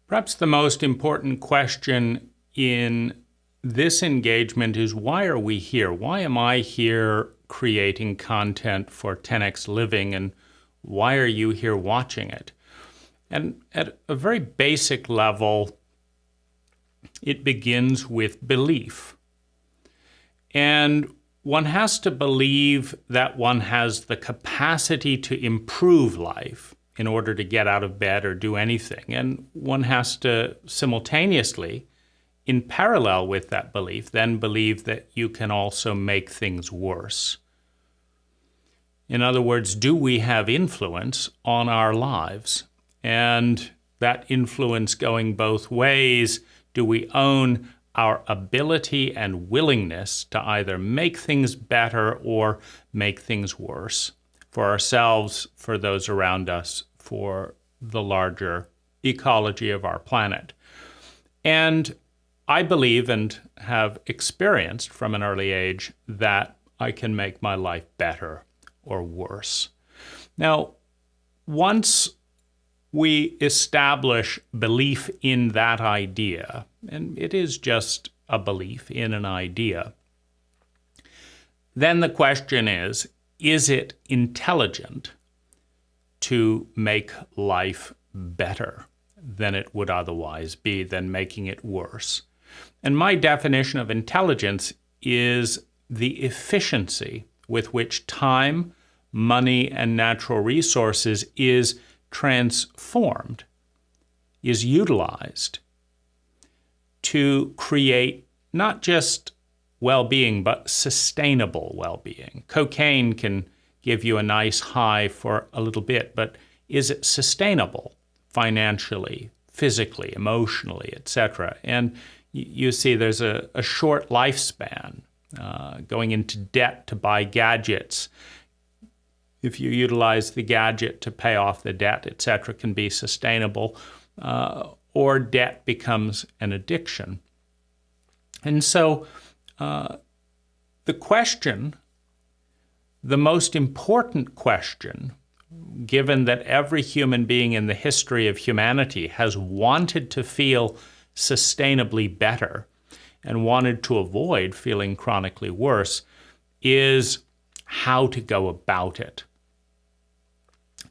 Perhaps the most important question in this engagement is, why are we here? Why am I here creating content for 10x Living, and why are you here watching it? And at a very basic level, it begins with belief. And one has to believe that one has the capacity to improve life in order to get out of bed or do anything. And one has to simultaneously, in parallel with that belief, then believe that you can also make things worse. In other words, do we have influence on our lives? And that influence going both ways, do we own our ability and willingness to either make things better or make things worse for ourselves, for those around us, for the larger ecology of our planet? And I believe and have experienced from an early age that I can make my life better or worse. Now, once we establish belief in that idea, and it is just a belief in an idea, then the question is it intelligent to make life better than it would otherwise be, than making it worse? And my definition of intelligence is the efficiency with which time, money, and natural resources is transformed, is utilized to create not just well-being, but sustainable well-being. Cocaine can give you a nice high for a little bit, but is it sustainable financially, physically, emotionally, etc.? And you see there's a short lifespan. Going into debt to buy gadgets, if you utilize the gadget to pay off the debt, etc., can be sustainable, or debt becomes an addiction. And so the question, the most important question, given that every human being in the history of humanity has wanted to feel sustainably better and wanted to avoid feeling chronically worse, is how to go about it.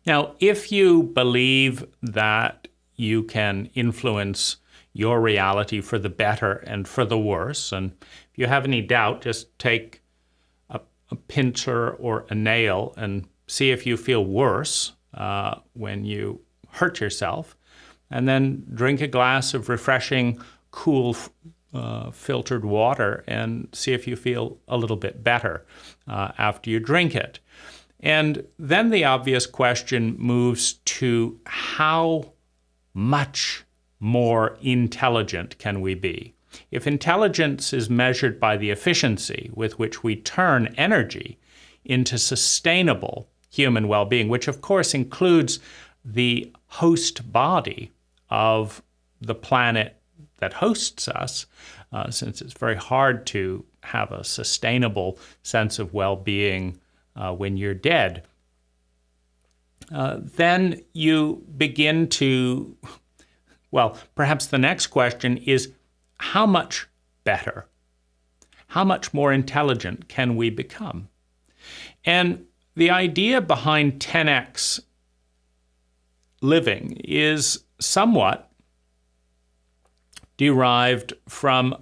Now, if you believe that you can influence your reality for the better and for the worse, and if you have any doubt, just take a pincher or a nail and see if you feel worse when you hurt yourself, and then drink a glass of refreshing, cool, filtered water and see if you feel a little bit better after you drink it. And then the obvious question moves to, how much more intelligent can we be? If intelligence is measured by the efficiency with which we turn energy into sustainable human well-being, which of course includes the host body of the planet that hosts us, since it's very hard to have a sustainable sense of well-being when you're dead, then you begin to, well, perhaps the next question is, how much better? How much more intelligent can we become? And the idea behind 10x Living is somewhat derived from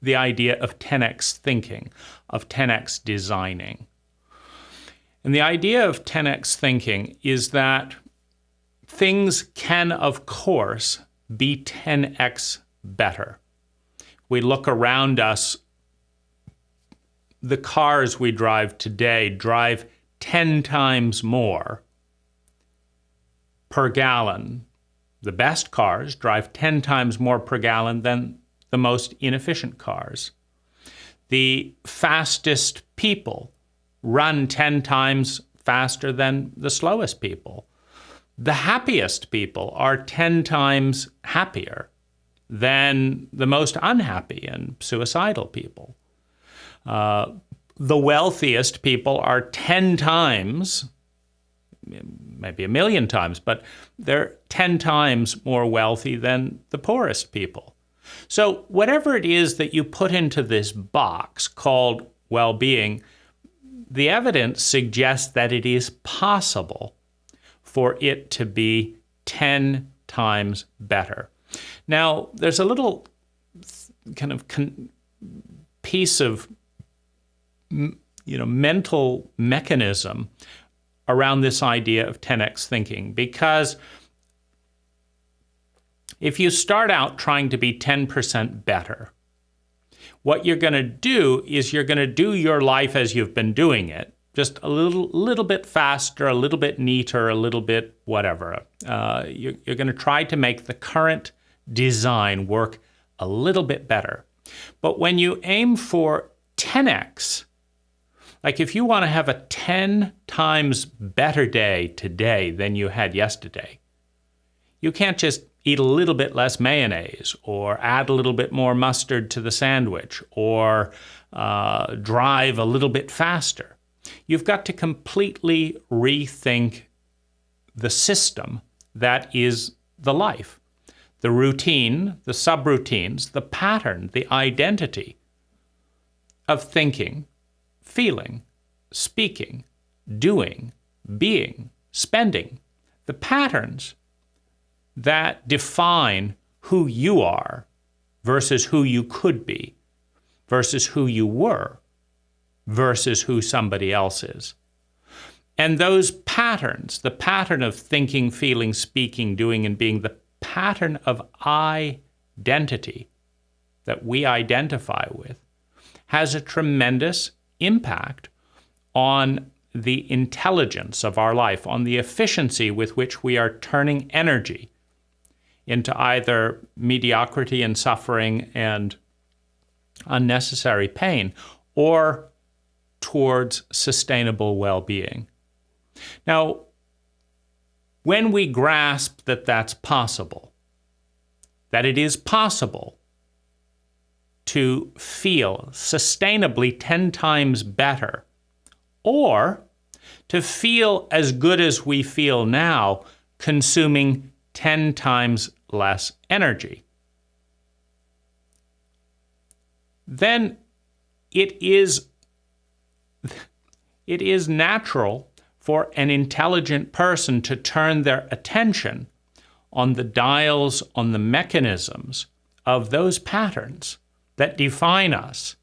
the idea of 10x thinking, of 10x designing. And the idea of 10x thinking is that things can, of course, be 10x better. We look around us, the cars we drive today drive 10 times more per gallon. The best cars drive 10 times more per gallon than the most inefficient cars. The fastest people run 10 times faster than the slowest people. The happiest people are 10 times happier than the most unhappy and suicidal people. The wealthiest people are 10 times, maybe 1,000,000 times, but they're 10 times more wealthy than the poorest people. So whatever it is that you put into this box called well-being, the evidence suggests that it is possible for it to be 10 times better. Now, there's a little kind of piece of mental mechanism around this idea of 10x thinking, because if you start out trying to be 10% better, what you're going to do is you're going to do your life as you've been doing it, just a little bit faster, a little bit neater, a little bit whatever. You're going to try to make the current design work a little bit better. But when you aim for 10x, like if you want to have a 10 times better day today than you had yesterday, you can't just eat a little bit less mayonnaise or add a little bit more mustard to the sandwich or drive a little bit faster. You've got to completely rethink the system that is the life, the routine, the subroutines, the pattern, the identity of thinking, feeling, speaking, doing, being, spending, the patterns that define who you are versus who you could be versus who you were versus who somebody else is. And those patterns, the pattern of thinking, feeling, speaking, doing, and being, the pattern of identity that we identify with, has a tremendous impact on the intelligence of our life, on the efficiency with which we are turning energy into either mediocrity and suffering and unnecessary pain, or towards sustainable well-being. Now, when we grasp that that's possible, that it is possible to feel sustainably 10 times better, or to feel as good as we feel now, consuming 10 times less energy, then it is natural for an intelligent person to turn their attention on the dials, on the mechanisms of those patterns that define us,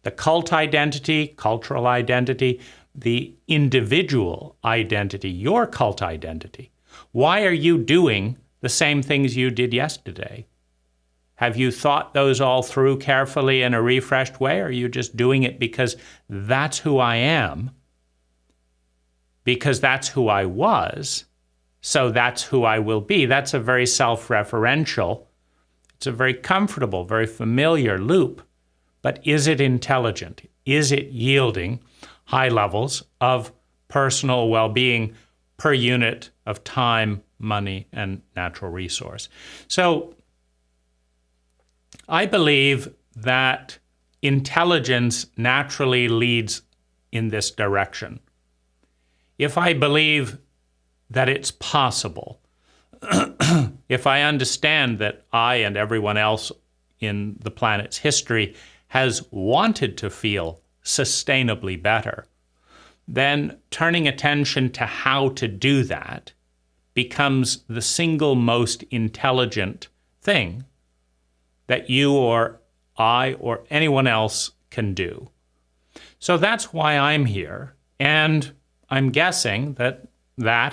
the cult identity, cultural identity, the individual identity, your cult identity. Why are you doing the same things you did yesterday? Have you thought those all through carefully in a refreshed way, or are you just doing it because that's who I am, because that's who I was, so that's who I will be? That's a very self-referential, it's a very comfortable, very familiar loop, but is it intelligent? Is it yielding high levels of personal well-being per unit of time, money, and natural resource? So I believe that intelligence naturally leads in this direction. If I believe that it's possible, if I understand that I and everyone else in the planet's history has wanted to feel sustainably better, then turning attention to how to do that becomes the single most intelligent thing that you or I or anyone else can do. So that's why I'm here, and I'm guessing that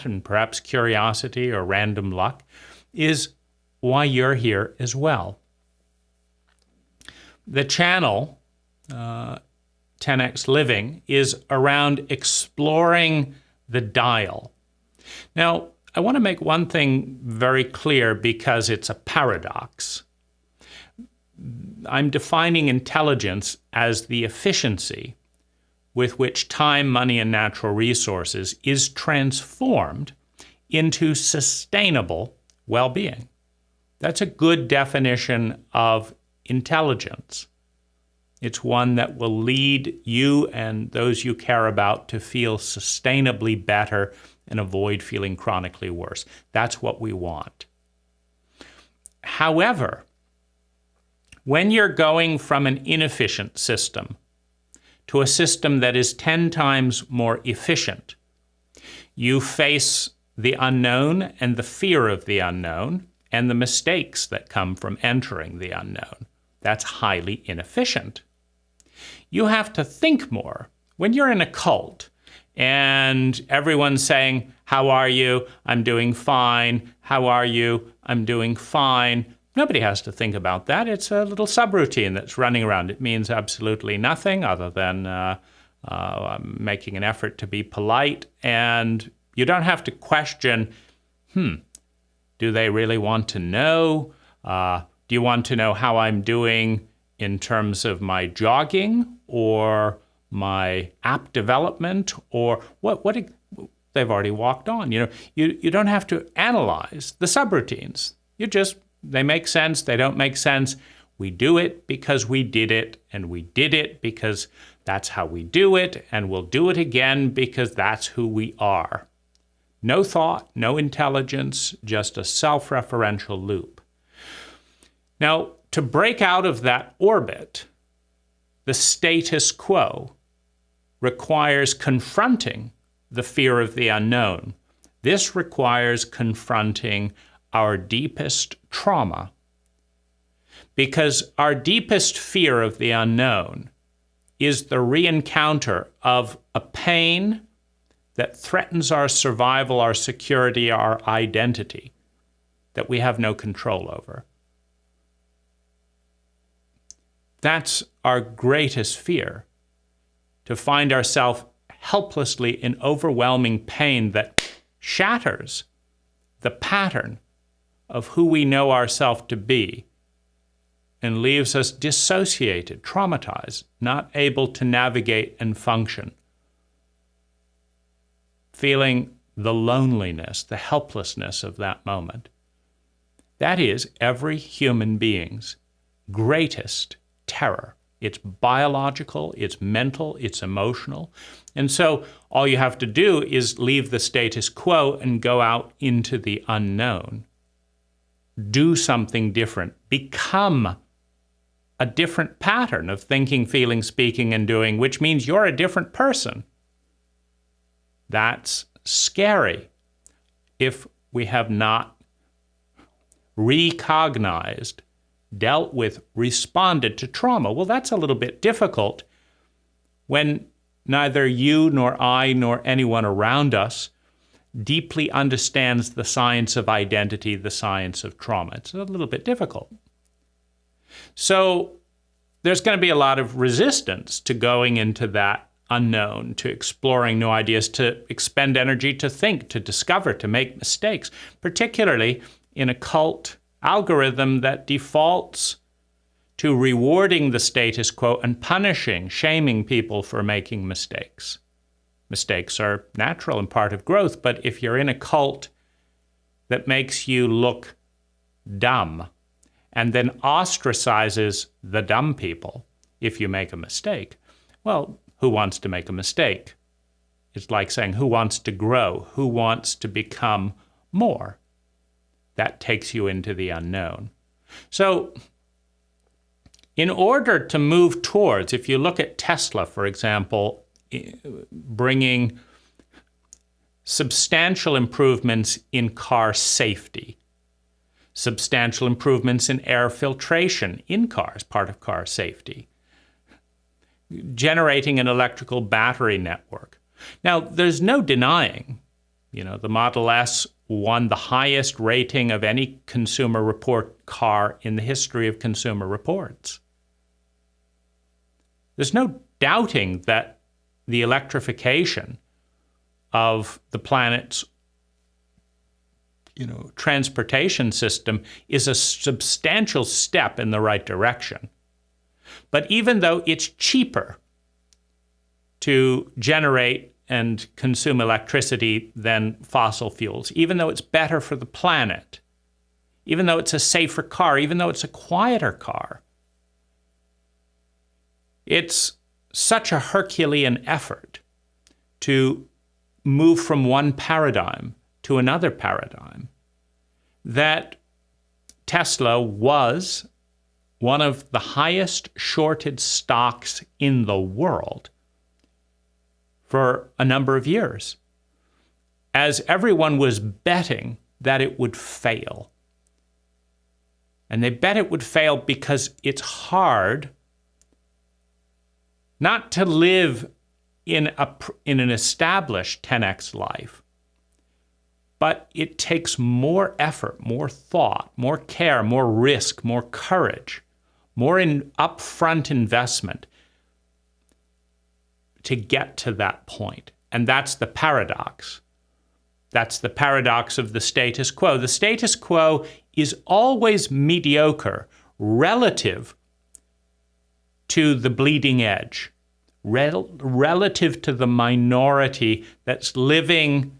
and perhaps curiosity or random luck is why you're here as well. The channel, 10x Living, is around exploring the dial. Now, I want to make one thing very clear because it's a paradox. I'm defining intelligence as the efficiency with which time, money, and natural resources is transformed into sustainable well-being. That's a good definition of intelligence. It's one that will lead you and those you care about to feel sustainably better and avoid feeling chronically worse. That's what we want. However, when you're going from an inefficient system to a system that is 10 times more efficient, you face the unknown and the fear of the unknown and the mistakes that come from entering the unknown. That's highly inefficient. You have to think more. When you're in a cult and everyone's saying, "How are you? I'm doing fine. How are you? I'm doing fine." Nobody has to think about that. It's a little subroutine that's running around. It means absolutely nothing other than making an effort to be polite. And you don't have to question, do they really want to know? Do you want to know how I'm doing in terms of my jogging or my app development or what they've already walked on. You don't have to analyze the subroutines. They make sense, they don't make sense. We do it because we did it, and we did it because that's how we do it, and we'll do it again because that's who we are. No thought, no intelligence, just a self-referential loop. Now, to break out of that orbit, the status quo requires confronting the fear of the unknown. This requires confronting our deepest trauma, because our deepest fear of the unknown is the re-encounter of a pain that threatens our survival, our security, our identity, that we have no control over. That's our greatest fear, to find ourselves helplessly in overwhelming pain that shatters the pattern of who we know ourselves to be and leaves us dissociated, traumatized, not able to navigate and function, feeling the loneliness, the helplessness of that moment. That is every human being's greatest terror. It's biological, it's mental, it's emotional. And so all you have to do is leave the status quo and go out into the unknown. Do something different. Become a different pattern of thinking, feeling, speaking, and doing, which means you're a different person. That's scary if we have not recognized, dealt with, responded to trauma. Well, that's a little bit difficult when neither you nor I nor anyone around us deeply understands the science of identity, the science of trauma. It's a little bit difficult. So there's going to be a lot of resistance to going into that unknown, to exploring new ideas, to expend energy to think, to discover, to make mistakes, particularly in a cult algorithm that defaults to rewarding the status quo and punishing, shaming people for making mistakes. Mistakes are natural and part of growth, but if you're in a cult that makes you look dumb and then ostracizes the dumb people if you make a mistake, well, who wants to make a mistake? It's like saying, who wants to grow? Who wants to become more? That takes you into the unknown. So in order to move towards, if you look at Tesla, for example, bringing substantial improvements in car safety, substantial improvements in air filtration in cars, part of car safety, generating an electrical battery network. Now, there's no denying, the Model S won the highest rating of any Consumer Report car in the history of Consumer Reports. There's no doubting that the electrification of the planet's transportation system is a substantial step in the right direction. But even though it's cheaper to generate and consume electricity than fossil fuels, even though it's better for the planet, even though it's a safer car, even though it's a quieter car, it's such a Herculean effort to move from one paradigm to another paradigm, that Tesla was one of the highest shorted stocks in the world for a number of years, as everyone was betting that it would fail. And they bet it would fail because it's hard not to live in an established 10x life, but it takes more effort, more thought, more care, more risk, more courage, more upfront investment to get to that point. And that's the paradox. That's the paradox of the status quo. The status quo is always mediocre relative to the bleeding edge, relative to the minority that's living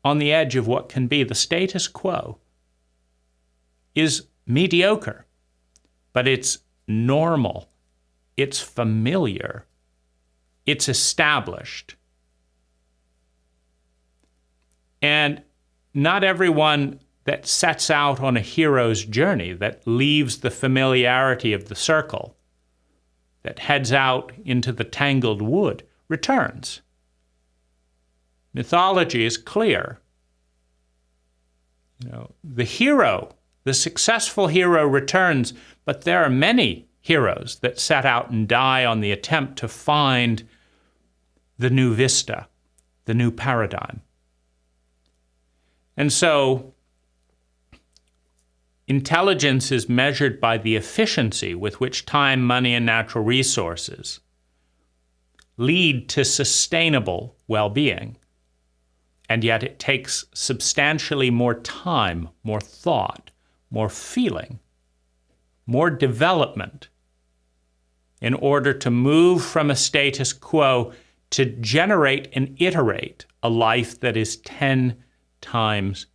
on the edge of what can be. The status quo is mediocre, but it's normal, it's familiar, it's established. And not everyone that sets out on a hero's journey, that leaves the familiarity of the circle, that heads out into the tangled wood, returns. Mythology is clear. The hero, the successful hero returns, but there are many heroes that set out and die on the attempt to find the new vista, the new paradigm. And so, intelligence is measured by the efficiency with which time, money, and natural resources lead to sustainable well-being. And yet it takes substantially more time, more thought, more feeling, more development in order to move from a status quo to generate and iterate a life that is 10 times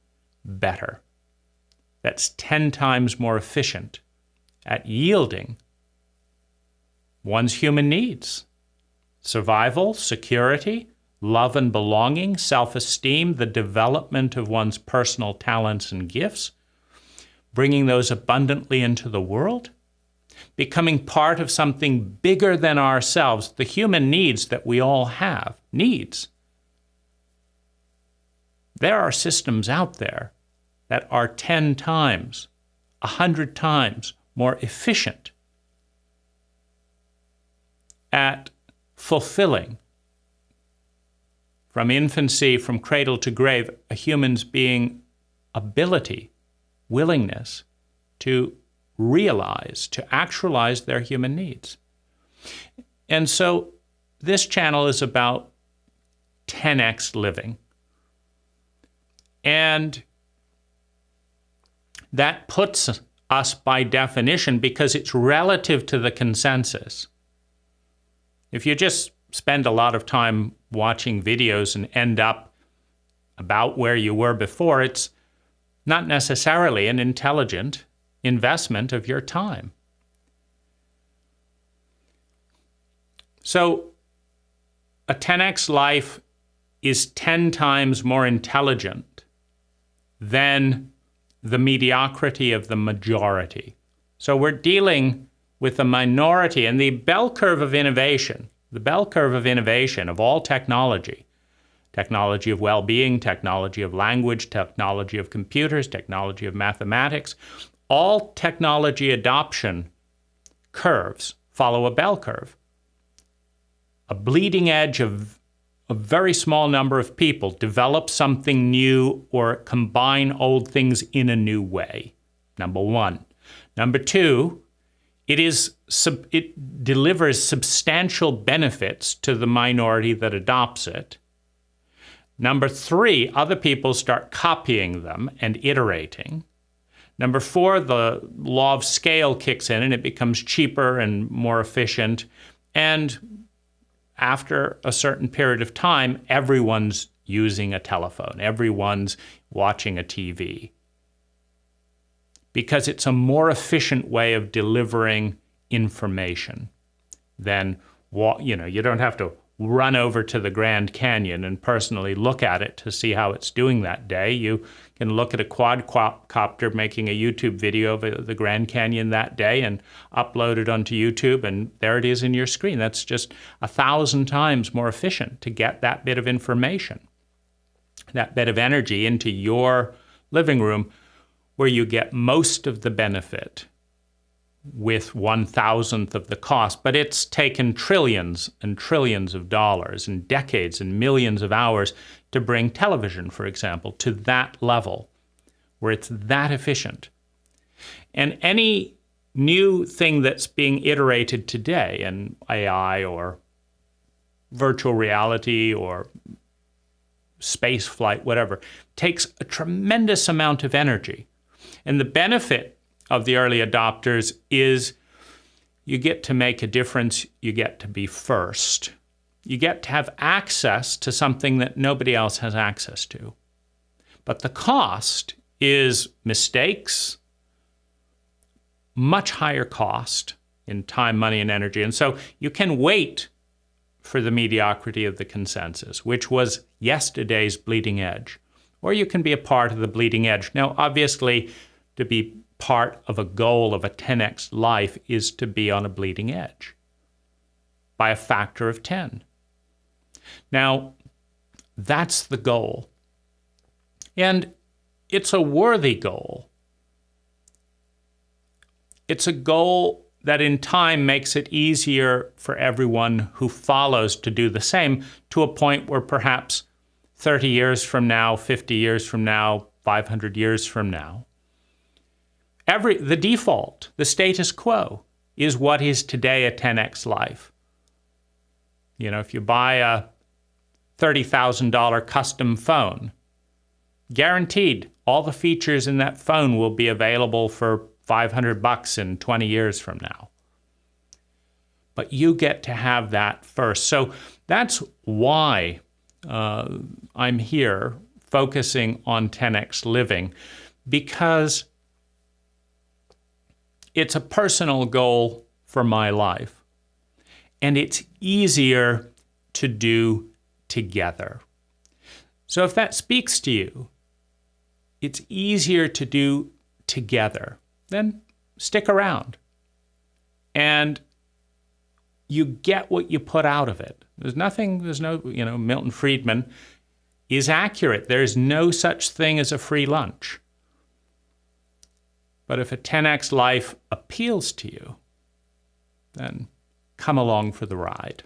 better. That's 10 times more efficient at yielding one's human needs: survival, security, love and belonging, self-esteem, the development of one's personal talents and gifts, bringing those abundantly into the world, becoming part of something bigger than ourselves, the human needs that we all have, needs. There are systems out there that are 10 times, 100 times more efficient at fulfilling, from infancy, from cradle to grave, a human's being ability, willingness to realize, to actualize their human needs. And so this channel is about 10x living. And that puts us by definition, because it's relative to the consensus. If you just spend a lot of time watching videos and end up about where you were before, it's not necessarily an intelligent investment of your time. So a 10x life is 10 times more intelligent than the mediocrity of the majority. So we're dealing with a minority, and the bell curve of innovation, of all technology, technology of well-being, technology of language, technology of computers, technology of mathematics, all technology adoption curves follow a bell curve. A bleeding edge of a very small number of people develop something new or combine old things in a new way, number one. Number two, it delivers substantial benefits to the minority that adopts it. Number three, other people start copying them and iterating. Number four, the law of scale kicks in and it becomes cheaper and more efficient. And after a certain period of time, everyone's using a telephone. Everyone's watching a TV. Because it's a more efficient way of delivering information than, you don't have to run over to the Grand Canyon and personally look at it to see how it's doing that day. You can look at a quadcopter making a YouTube video of the Grand Canyon that day and upload it onto YouTube, and there it is in your screen. That's just 1,000 times more efficient to get that bit of information, that bit of energy into your living room, where you get most of the benefit with 1,000th of the cost. But it's taken trillions and trillions of dollars and decades and millions of hours to bring television, for example, to that level where it's that efficient. And any new thing that's being iterated today in AI or virtual reality or space flight, whatever, takes a tremendous amount of energy. And the benefit of the early adopters is you get to make a difference, you get to be first. You get to have access to something that nobody else has access to. But the cost is mistakes, much higher cost in time, money, and energy. And so you can wait for the mediocrity of the consensus, which was yesterday's bleeding edge. Or you can be a part of the bleeding edge. Now, obviously, to be part of a goal of a 10x life is to be on a bleeding edge by a factor of 10. Now, that's the goal. And it's a worthy goal. It's a goal that in time makes it easier for everyone who follows to do the same, to a point where perhaps 30 years from now, 50 years from now, 500 years from now, the default, the status quo, is what is today a 10x life. You know, if you buy a $30,000 custom phone, guaranteed all the features in that phone will be available for $500 in 20 years from now. But you get to have that first. So that's why I'm here focusing on 10x living, because it's a personal goal for my life, and it's easier to do together. So if that speaks to you, it's easier to do together, then stick around. And you get what you put out of it. Milton Friedman is accurate. There is no such thing as a free lunch. But if a 10x life appeals to you, then come along for the ride.